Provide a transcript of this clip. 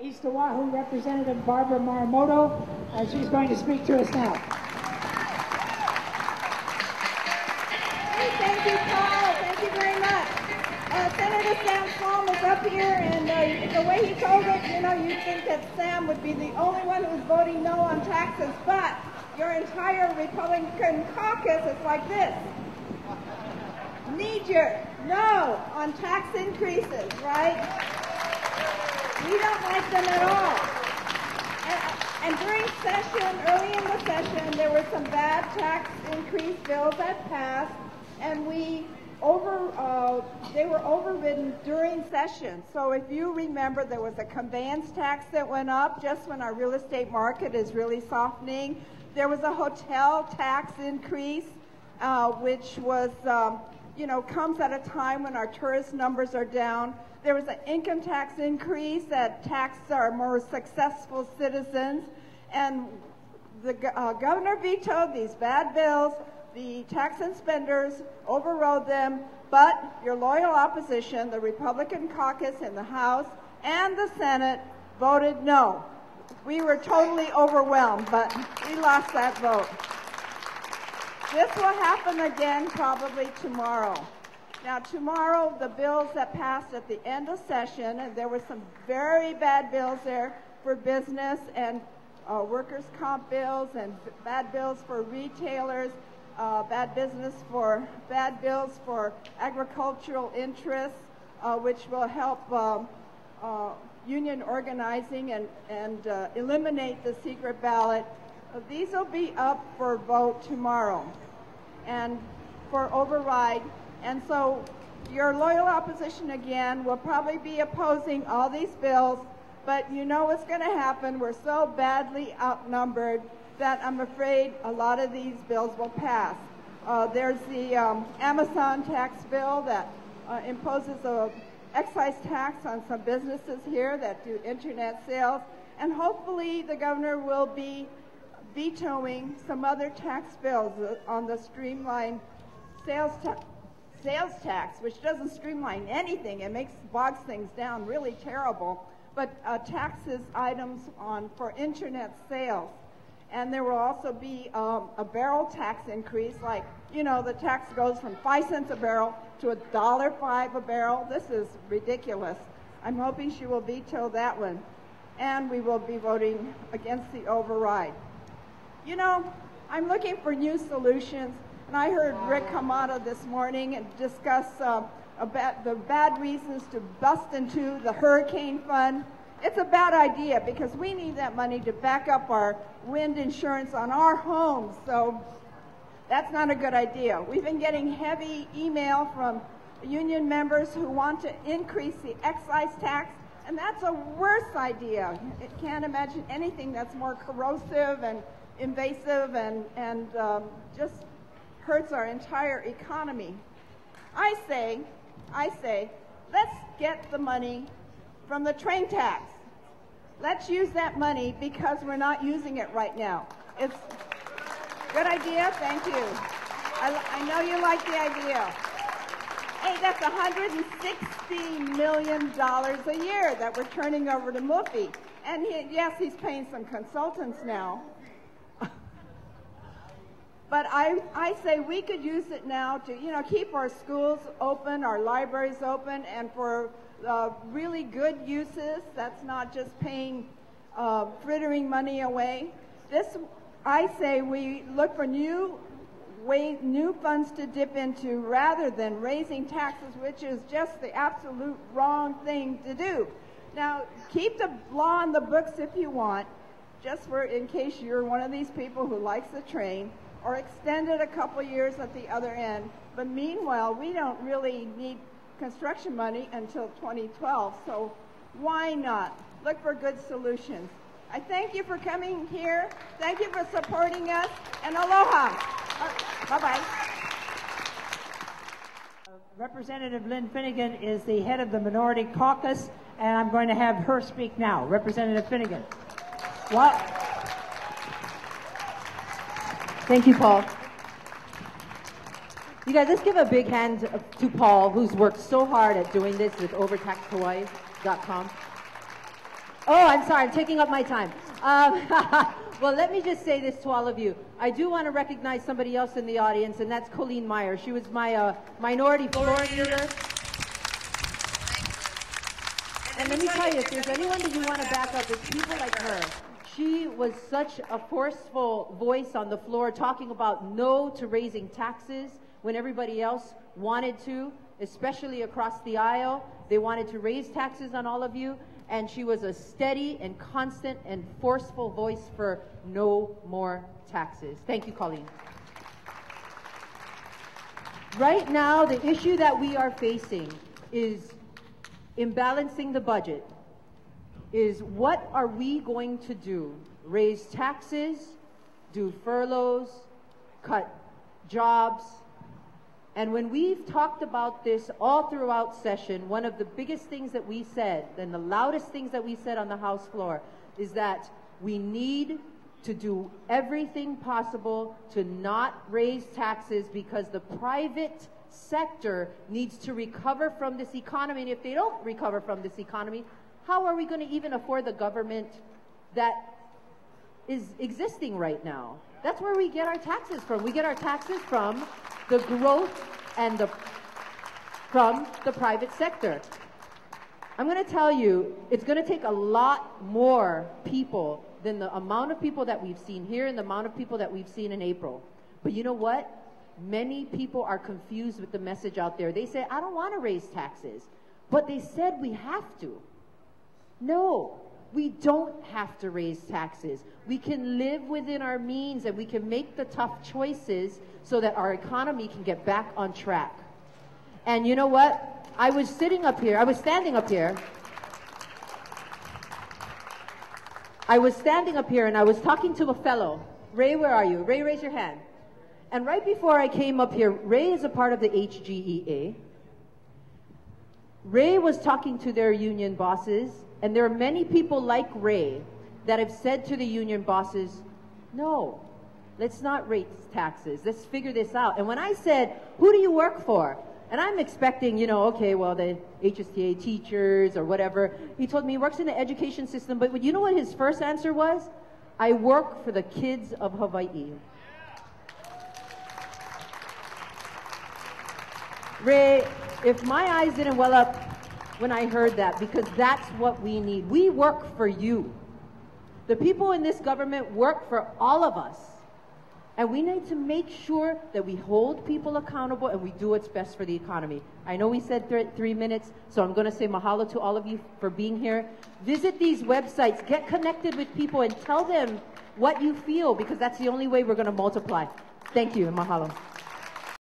East Oahu, Representative Barbara Marumoto. She's going to speak to us now. Hey, thank you, Paul. Thank you very much. Senator Sam Sloan was up here, and the way he told it, you'd think that Sam would be the only one who's voting no on taxes, but your entire Republican caucus is like this. Knee-jerk, no on tax increases, right? We don't like them at all. And during session, early in the session, there were some bad tax increase bills that passed, and they were overridden during session. So if you remember, there was a conveyance tax that went up just when our real estate market is really softening. There was a hotel tax increase, which was, comes at a time when our tourist numbers are down. There was an income tax increase that taxed our more successful citizens, and the governor vetoed these bad bills. The tax and spenders overrode them, but your loyal opposition, the Republican caucus in the House and the Senate, voted no. We were totally overwhelmed, but we lost that vote. This will happen again probably tomorrow. Now, tomorrow, the bills that passed at the end of session, and there were some very bad bills there for business and workers' comp bills and bad bills for retailers, bad bills for agricultural interests, which will help union organizing and eliminate the secret ballot. These will be up for vote tomorrow and for override. And so your loyal opposition, again, will probably be opposing all these bills, but you know what's going to happen. We're so badly outnumbered that I'm afraid a lot of these bills will pass. There's the Amazon tax bill that imposes an excise tax on some businesses here that do internet sales, and hopefully the governor will be vetoing some other tax bills on the streamlined sales tax, which doesn't streamline anything. It bogs things down really terrible, but taxes items for internet sales. And there will also be a barrel tax increase, like, the tax goes from 5 cents a barrel to $1.05 a barrel. This is ridiculous. I'm hoping she will veto that one. And we will be voting against the override. I'm looking for new solutions. And I heard Rick Hamada this morning and discuss about the bad reasons to bust into the hurricane fund. It's a bad idea because we need that money to back up our wind insurance on our homes. So that's not a good idea. We've been getting heavy email from union members who want to increase the excise tax, and that's a worse idea. It can't imagine anything that's more corrosive and invasive and just hurts our entire economy. I say, let's get the money from the train tax. Let's use that money because we're not using it right now. It's a good idea, thank you. I know you like the idea. Hey, that's $160 million a year that we're turning over to Muffy. And yes, he's paying some consultants now. But I say we could use it now to, keep our schools open, our libraries open, and for really good uses. That's not just paying, frittering money away. I say we look for new funds to dip into rather than raising taxes, which is just the absolute wrong thing to do. Now, keep the law on the books if you want, just in case you're one of these people who likes the train, or extend it a couple years at the other end. But meanwhile, we don't really need construction money until 2012, so why not? Look for good solutions. I thank you for coming here. Thank you for supporting us, and aloha. Bye-bye. Representative Lynn Finnegan is the head of the Minority Caucus, and I'm going to have her speak now. Representative Finnegan. What? Thank you, Paul. You guys, let's give a big hand to Paul, who's worked so hard at doing this with overtaxedhawaii.com. Oh, I'm sorry, I'm taking up my time. Well, let me just say this to all of you. I do want to recognize somebody else in the audience, and that's Colleen Meyer. She was my minority floor leader. And let me tell you, if there's anyone that you want to back up, it's people like her. She was such a forceful voice on the floor talking about no to raising taxes when everybody else wanted to, especially across the aisle. They wanted to raise taxes on all of you. And she was a steady and constant and forceful voice for no more taxes. Thank you, Colleen. Right now, the issue that we are facing is imbalancing the budget. Is what are we going to do? Raise taxes, do furloughs, cut jobs. And when we've talked about this all throughout session, one of the biggest things that we said, and the loudest things that we said on the House floor, is that we need to do everything possible to not raise taxes because the private sector needs to recover from this economy. And if they don't recover from this economy, how are we going to even afford the government that is existing right now? That's where we get our taxes from. We get our taxes from the growth and from the private sector. I'm going to tell you, it's going to take a lot more people than the amount of people that we've seen here and the amount of people that we've seen in April. But you know what? Many people are confused with the message out there. They say, I don't want to raise taxes. But they said we have to. No, we don't have to raise taxes. We can live within our means and we can make the tough choices so that our economy can get back on track. And you know what? I was standing up here. I was standing up here and I was talking to a fellow. Ray, where are you? Ray, raise your hand. And right before I came up here, Ray is a part of the HGEA. Ray was talking to their union bosses, and there are many people like Ray that have said to the union bosses, no, let's not raise taxes. Let's figure this out. And when I said, who do you work for? And I'm expecting, you know, okay, well, the HSTA teachers or whatever. He told me he works in the education system, but you know what his first answer was? I work for the kids of Hawaii. Ray, if my eyes didn't well up when I heard that, because that's what we need. We work for you. The people in this government work for all of us. And we need to make sure that we hold people accountable and we do what's best for the economy. I know we said 3 minutes, so I'm going to say mahalo to all of you for being here. Visit these websites, get connected with people, and tell them what you feel, because that's the only way we're going to multiply. Thank you, and mahalo.